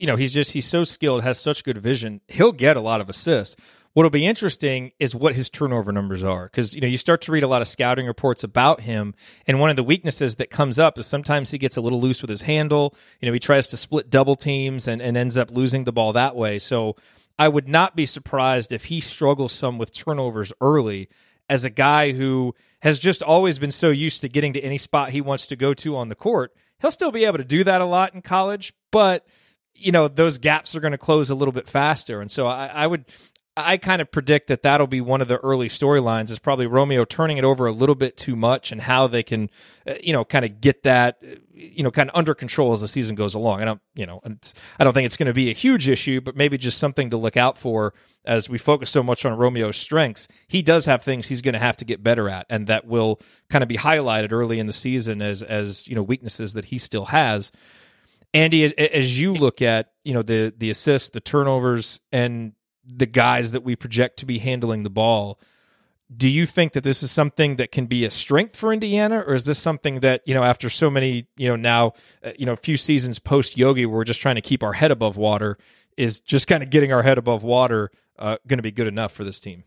so skilled, has such good vision. He'll get a lot of assists. What'll be interesting is what his turnover numbers are, because you start to read a lot of scouting reports about him, and one of the weaknesses that comes up is sometimes he gets a little loose with his handle. He tries to split double teams and ends up losing the ball that way. So I would not be surprised if he struggles some with turnovers early, as a guy who has just always been so used to getting to any spot he wants to go to on the court. He'll still be able to do that a lot in college, but those gaps are going to close a little bit faster. And so I I kind of predict that that'll be one of the early storylines, is probably Romeo turning it over a little bit too much, and how they can, kind of get that, kind of under control as the season goes along. I don't think it's going to be a huge issue, but maybe just something to look out for as we focus so much on Romeo's strengths. He does have things he's going to have to get better at, and that will kind of be highlighted early in the season as weaknesses that he still has. Andy, as you look at, the assists, the turnovers, and the guys that we project to be handling the ball, do you think that this is something that can be a strength for Indiana, or is this something that, after so many, now, a few seasons post Yogi, where we're just trying to keep our head above water, is just kind of getting our head above water going to be good enough for this team?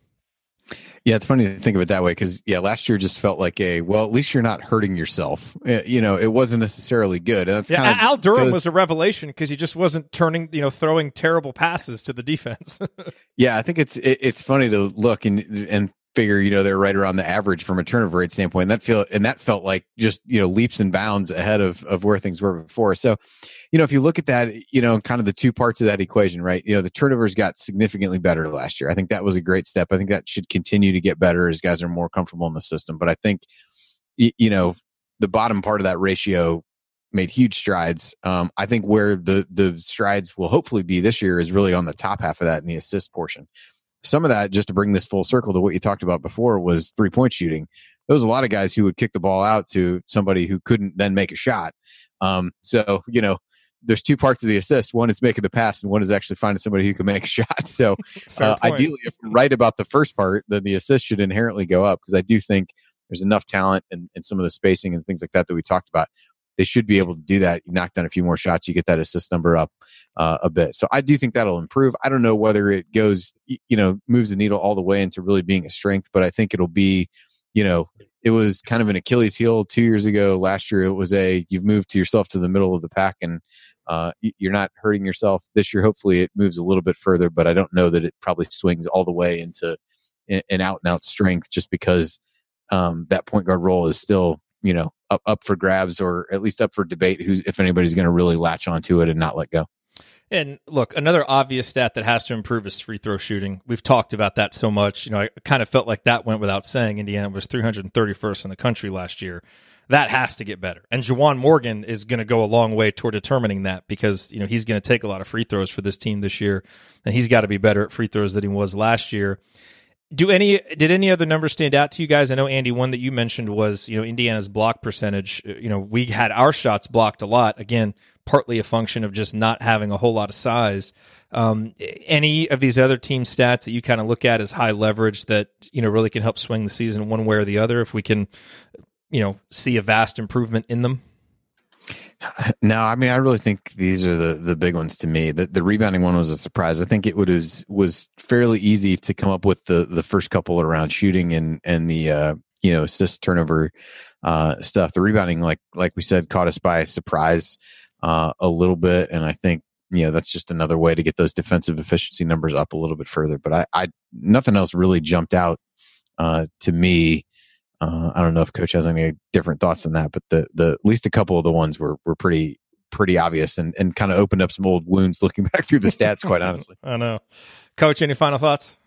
Yeah, it's funny to think of it that way, because last year just felt like at least you're not hurting yourself. It wasn't necessarily good. And that's Al Durham was a revelation, because he just wasn't throwing terrible passes to the defense. Yeah, I think it's funny to look and figure, they're right around the average from a turnover rate standpoint. And that felt like just, leaps and bounds ahead of where things were before. So, if you look at that, kind of the two parts of that equation, right? The turnovers got significantly better last year. I think that was a great step. I think that should continue to get better as guys are more comfortable in the system. But I think, the bottom part of that ratio made huge strides. I think where the strides will hopefully be this year is really on the top half of that in the assist portion. Some of that, just to bring this full circle to what you talked about before, was 3-point shooting. There was a lot of guys who would kick the ball out to somebody who couldn't then make a shot. So, there's two parts of the assist. One is making the pass, and one is actually finding somebody who can make a shot. So ideally, if we're right about the first part, then the assist should inherently go up, because I do think there's enough talent and some of the spacing and things like that we talked about. They should be able to do that. You knock down a few more shots, you get that assist number up a bit. So I do think that'll improve. I don't know whether it goes, moves the needle all the way into really being a strength, but I think it'll be, it was kind of an Achilles heel 2 years ago. Last year, it was you've moved yourself to the middle of the pack, and you're not hurting yourself. This year, hopefully it moves a little bit further, but I don't know that it probably swings all the way into an out and out strength, just because that point guard role is still, up for grabs, or at least up for debate, if anybody's going to really latch onto it and not let go. And look, another obvious stat that has to improve is free throw shooting. We've talked about that so much. I kind of felt like that went without saying. Indiana was 331st in the country last year. That has to get better. And Juwan Morgan is going to go a long way toward determining that, because he's going to take a lot of free throws for this team this year, and he's got to be better at free throws than he was last year. Did any other numbers stand out to you guys? I know, Andy, one that you mentioned was, Indiana's block percentage. We had our shots blocked a lot. Again, partly a function of just not having a whole lot of size. Any of these other team stats that you kind of look at as high leverage that, really can help swing the season one way or the other, if we can, see a vast improvement in them? No, I mean, I really think these are the big ones to me. The rebounding one was a surprise. I think it was fairly easy to come up with the first couple around shooting and the assist turnover stuff. The rebounding, like we said, caught us by surprise a little bit, and I think that's just another way to get those defensive efficiency numbers up a little bit further. But I nothing else really jumped out to me. I don't know if Coach has any different thoughts than that, but the at least a couple of the ones were pretty obvious and kind of opened up some old wounds looking back through the stats, quite honestly. I know. Coach, any final thoughts?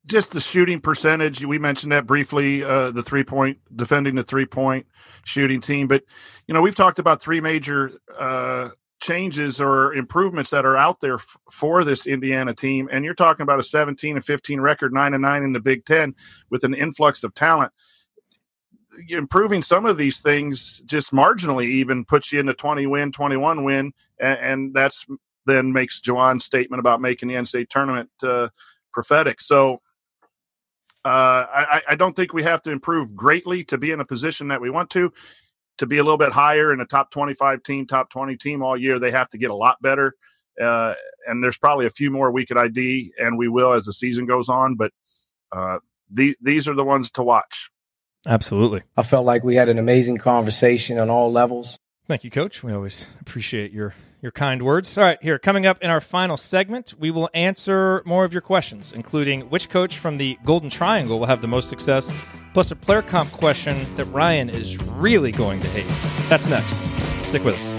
Just the shooting percentage. We mentioned that briefly, the 3-point, defending the 3-point shooting team. But, we've talked about three major changes or improvements that are out there for this Indiana team. And you're talking about a 17-15 record, 9-9 in the Big Ten with an influx of talent. Improving some of these things just marginally even puts you in the 20-win, 21-win, and that's then makes Juwan's statement about making the NCAA tournament prophetic. So I don't think we have to improve greatly to be in a position that we want to be a little bit higher in a top 25 team, top 20 team all year. They have to get a lot better, and there's probably a few more we could ID, and we will as the season goes on, but these are the ones to watch. Absolutely. I felt like we had an amazing conversation on all levels. Thank you, Coach. We always appreciate your kind words. All right, here, coming up in our final segment, we will answer more of your questions, including which coach from the Golden Triangle will have the most success, plus a player comp question that Ryan is really going to hate. That's next. Stick with us.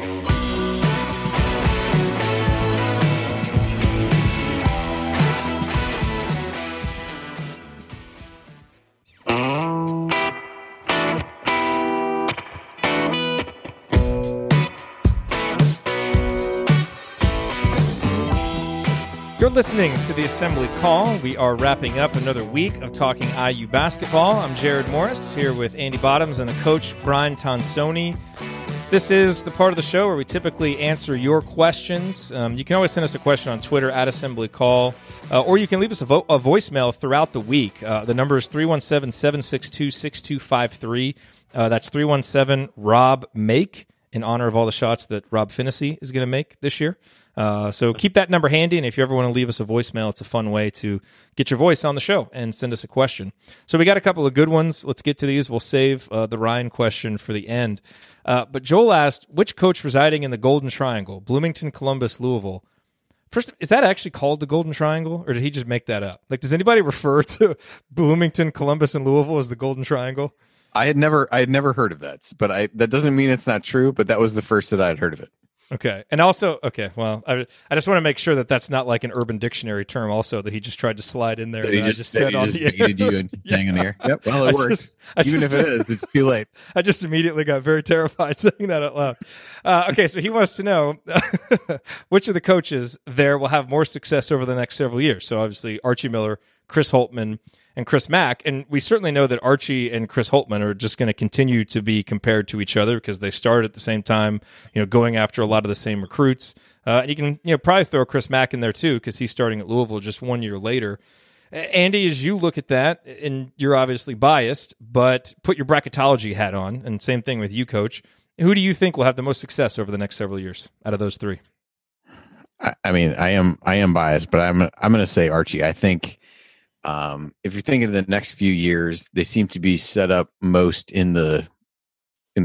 You're listening to the Assembly Call. We are wrapping up another week of talking IU basketball. I'm Jared Morris here with Andy Bottoms and the coach, Brian Tonsoni. This is the part of the show where we typically answer your questions. You can always send us a question on Twitter at Assembly Call, or you can leave us a voicemail throughout the week. The number is 317-762-6253. That's 317-ROB-MAKE, in honor of all the shots that Rob Finnessy is going to make this year. So keep that number handy, and if you ever want to leave us a voicemail, it's a fun way to get your voice on the show and send us a question. So we got a couple of good ones. Let's get to these. We'll save the Ryan question for the end. But Joel asked, which coach residing in the Golden Triangle, Bloomington, Columbus, Louisville? First, is that actually called the Golden Triangle, or did he just make that up? Like, does anybody refer to Bloomington, Columbus, and Louisville as the Golden Triangle? I had never heard of that, but that doesn't mean it's not true, but that was the first that I had heard of it. Okay. And also, well, I just want to make sure that that's not like an Urban Dictionary term also that he just tried to slide in there. That he just baited you and hang in the air. Yep, well, it works. Even if it is, it's too late. I just immediately got very terrified saying that out loud. Okay, so he wants to know which of the coaches there will have more success over the next several years. So obviously Archie Miller, Chris Holtmann, and Chris Mack. And we certainly know that Archie and Chris Holtmann are just going to continue to be compared to each other because they started at the same time, going after a lot of the same recruits. And you can probably throw Chris Mack in there too because he's starting at Louisville just 1 year later. Andy, as you look at that, and you're obviously biased, but put your bracketology hat on, and same thing with you, Coach. Who do you think will have the most success over the next several years out of those three? I mean, I am biased, but I'm going to say Archie. I think if you're thinking of the next few years, they seem to be set up most in the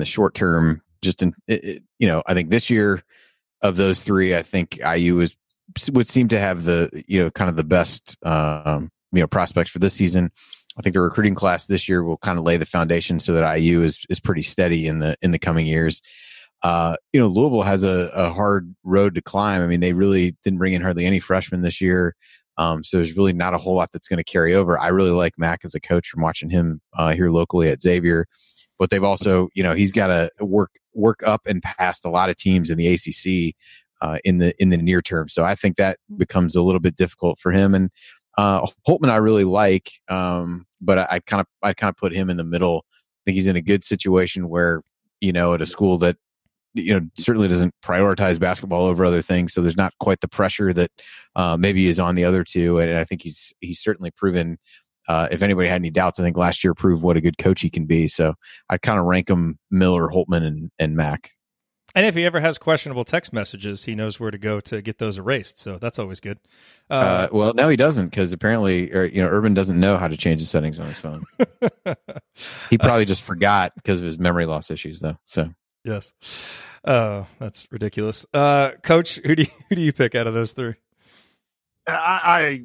short term. Just I think this year of those three, I think IU would seem to have the kind of the best prospects for this season. I think the recruiting class this year will kind of lay the foundation so that IU is pretty steady in the coming years. Louisville has a hard road to climb. I mean, they really didn't bring in hardly any freshmen this year. So there's really not a whole lot that's going to carry over. I really like Mack as a coach from watching him here locally at Xavier, but they've also, he's got to work up and past a lot of teams in the ACC in the near term. So I think that becomes a little bit difficult for him. And Holtmann I really like, but I kind of put him in the middle. I think he's in a good situation where at a school that certainly doesn't prioritize basketball over other things. So there's not quite the pressure that maybe is on the other two. And I think he's certainly proven, if anybody had any doubts, I think last year proved what a good coach he can be. So I kind of rank him Miller, Holtmann, and Mack. And if he ever has questionable text messages, he knows where to go to get those erased. So that's always good. Well, no, he doesn't, because apparently, Urban doesn't know how to change the settings on his phone. He probably just forgot because of his memory loss issues, though. So. Yes. That's ridiculous. Coach, who do you pick out of those three? I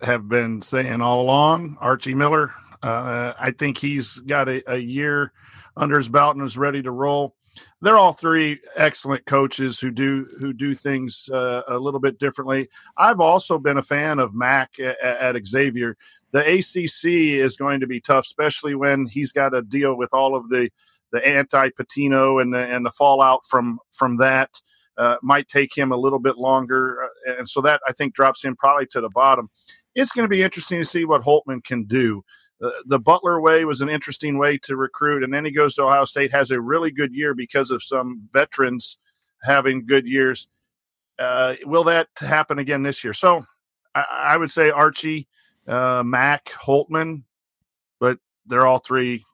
have been saying all along, Archie Miller. I think he's got a year under his belt and is ready to roll. They're all three excellent coaches who do things a little bit differently. I've also been a fan of Mack at Xavier. The ACC is going to be tough, especially when he's got to deal with all of the anti-Patino and the fallout from that. Might take him a little bit longer. And so that, I think, drops him probably to the bottom. It's going to be interesting to see what Holtmann can do. The Butler way was an interesting way to recruit, and then he goes to Ohio State, has a really good year because of some veterans having good years. Will that happen again this year? So I would say Archie, Mack, Holtmann, but they're all three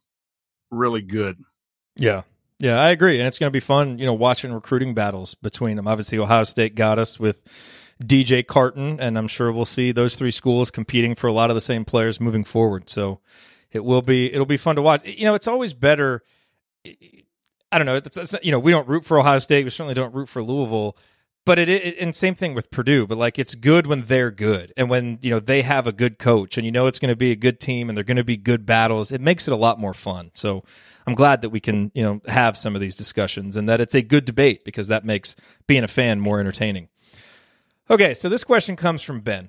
really good. Yeah, I agree. And it's going to be fun, watching recruiting battles between them. Obviously, Ohio State got us with DJ Carton, and I'm sure we'll see those three schools competing for a lot of the same players moving forward. So it'll be fun to watch. It's always better. I don't know. We don't root for Ohio State. We certainly don't root for Louisville. But and same thing with Purdue. But it's good when they're good, and when they have a good coach, and it's going to be a good team, and they're going to be good battles. It makes it a lot more fun. So I'm glad that we can have some of these discussions, and that it's a good debate, because that makes being a fan more entertaining. Okay, so this question comes from Ben,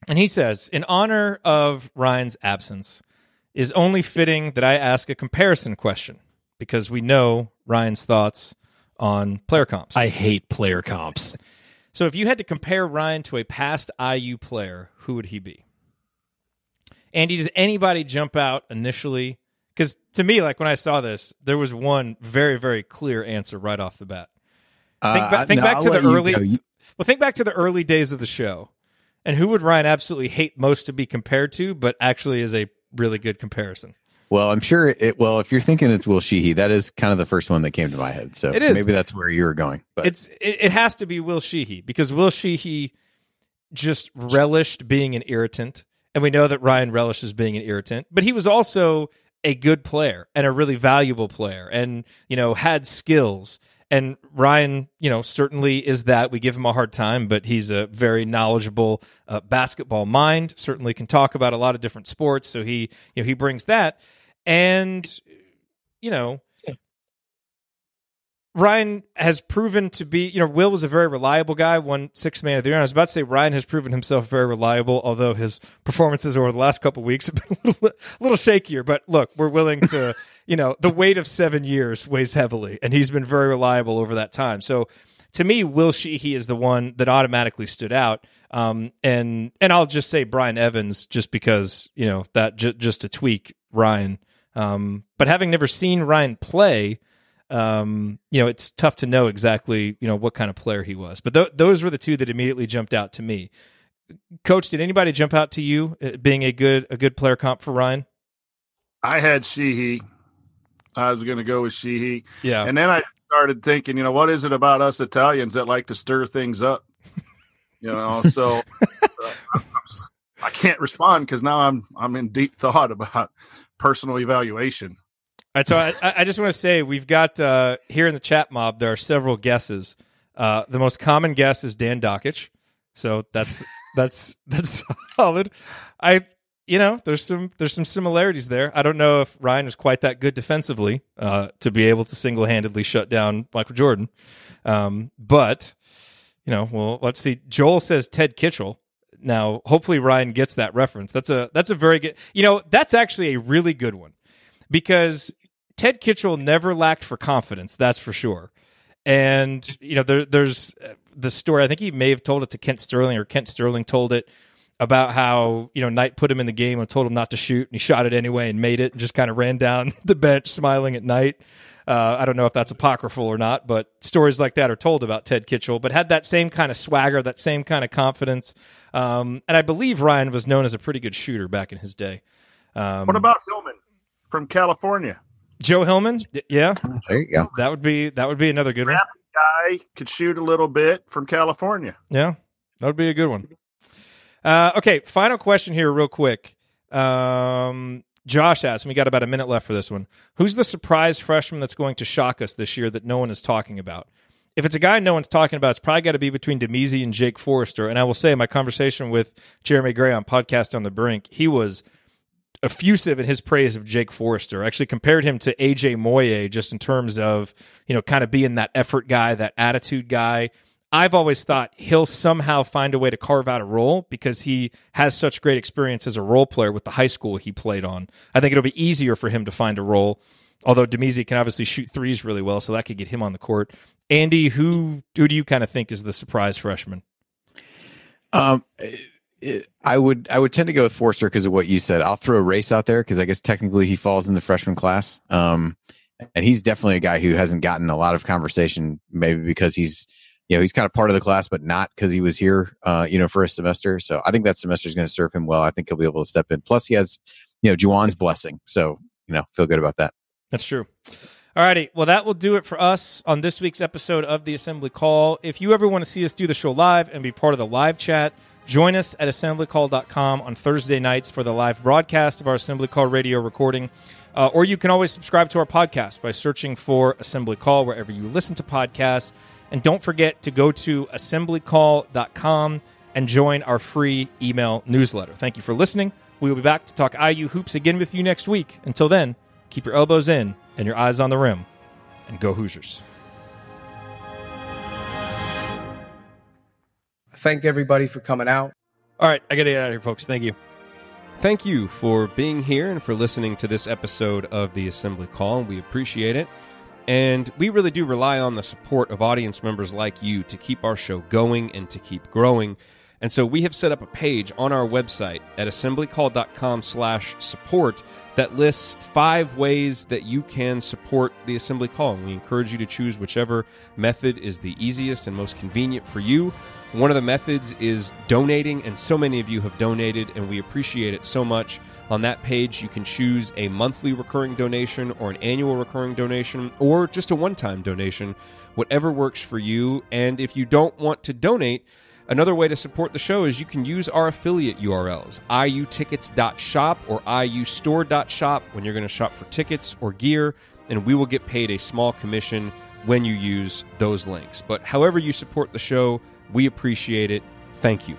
and he says, in honor of Ryan's absence, is only fitting that I ask a comparison question, because we know Ryan's thoughts on player comps. I hate player comps. So if you had to compare Ryan to a past IU player, who would he be? Andy, does anybody jump out initially? Because to me, like when I saw this, there was one very, very clear answer right off the bat. Think back to the early days of the show, and who would Ryan absolutely hate most to be compared to, but actually is a really good comparison. Well, I'm sure if you're thinking it's Will Sheehy, that is kind of the first one that came to my head. So maybe that's where you were going. But it has to be Will Sheehy, because Will Sheehy just relished being an irritant. And we know that Ryan relishes being an irritant, but he was also a good player and a really valuable player and, had skills. And Ryan, certainly is that. We give him a hard time, but he's a very knowledgeable basketball mind, certainly can talk about a lot of different sports. So he brings that. And, Ryan has proven to be, Will was a very reliable guy, won 6th man of the year. I was about to say Ryan has proven himself very reliable, although his performances over the last couple of weeks have been a little shakier. But look, we're willing to, the weight of 7 years weighs heavily, and he's been very reliable over that time. So to me, Will Sheehy is the one that automatically stood out. And I'll just say Brian Evans, just because, that just to tweak Ryan. But having never seen Ryan play, it's tough to know exactly, what kind of player he was. But those were the two that immediately jumped out to me. Coach, did anybody jump out to you being a good player comp for Ryan? I had Sheehy. I was going to go with Sheehy. Yeah. And then I started thinking, what is it about us Italians that like to stir things up? So I can't respond because now I'm in deep thought about personal evaluation. All right, so I just want to say we've got here in the chat mob, there are several guesses. The most common guess is Dan Dockich, so that's solid. There's some similarities there. I don't know if Ryan is quite that good defensively to be able to single-handedly shut down Michael Jordan, but well, let's see. Joel says Ted Kitchell. Now, hopefully Ryan gets that reference. That's a very good. That's actually a really good one, because Ted Kitchell never lacked for confidence, that's for sure. And, there's the story, I think he may have told it to Kent Sterling, or Kent Sterling told it, about how, Knight put him in the game and told him not to shoot, and he shot it anyway and made it, and just kind of ran down the bench smiling at Knight. I don't know if that's apocryphal or not, but stories like that are told about Ted Kitchell, but had that same kind of swagger, that same kind of confidence. And I believe Ryan was known as a pretty good shooter back in his day. What about Hillman from California? Joe Hillman, yeah, there you go. That would be another good one. Guy could shoot a little bit from California. Yeah, that would be a good one. Okay, final question here, real quick. Josh asked, and we got about a minute left for this one. Who's the surprise freshman that's going to shock us this year that no one is talking about? If it's a guy no one's talking about, it's probably got to be between Demezy and Jake Forrester. And I will say, my conversation with Jeremy Gray on Podcast on the Brink, he was effusive in his praise of Jake Forrester. I actually compared him to AJ Moye just in terms of, kind of being that effort guy, that attitude guy. I've always thought he'll somehow find a way to carve out a role because he has such great experience as a role player with the high school he played on. I think it'll be easier for him to find a role, although Demezy can obviously shoot threes really well, so that could get him on the court. Andy, who do you kind of think is the surprise freshman? I would tend to go with Forster because of what you said. I'll throw a race out there because I guess technically he falls in the freshman class. And he's definitely a guy who hasn't gotten a lot of conversation, maybe because he's kind of part of the class, but not because he was here, for a semester. So I think that semester is going to serve him well. I think he'll be able to step in. Plus he has, Juwan's blessing. So, feel good about that. That's true. All righty. Well, that will do it for us on this week's episode of the Assembly Call. If you ever want to see us do the show live and be part of the live chat, join us at assemblycall.com on Thursday nights for the live broadcast of our Assembly Call radio recording. Or you can always subscribe to our podcast by searching for Assembly Call wherever you listen to podcasts. And don't forget to go to assemblycall.com and join our free email newsletter. Thank you for listening. We will be back to talk IU hoops again with you next week. Until then, keep your elbows in and your eyes on the rim. And go Hoosiers. Thank everybody for coming out. All right, I got to get out of here, folks. Thank you. Thank you for being here and for listening to this episode of the Assembly Call. We appreciate it. And we really do rely on the support of audience members like you to keep our show going and to keep growing. And so we have set up a page on our website at assemblycall.com/support that lists 5 ways that you can support the Assembly Call. And we encourage you to choose whichever method is the easiest and most convenient for you. One of the methods is donating, and so many of you have donated, and we appreciate it so much. On that page, you can choose a monthly recurring donation or an annual recurring donation or just a one-time donation, whatever works for you. And if you don't want to donate, another way to support the show is you can use our affiliate URLs, iutickets.shop or iustore.shop when you're going to shop for tickets or gear, and we will get paid a small commission when you use those links. But however you support the show, we appreciate it. Thank you.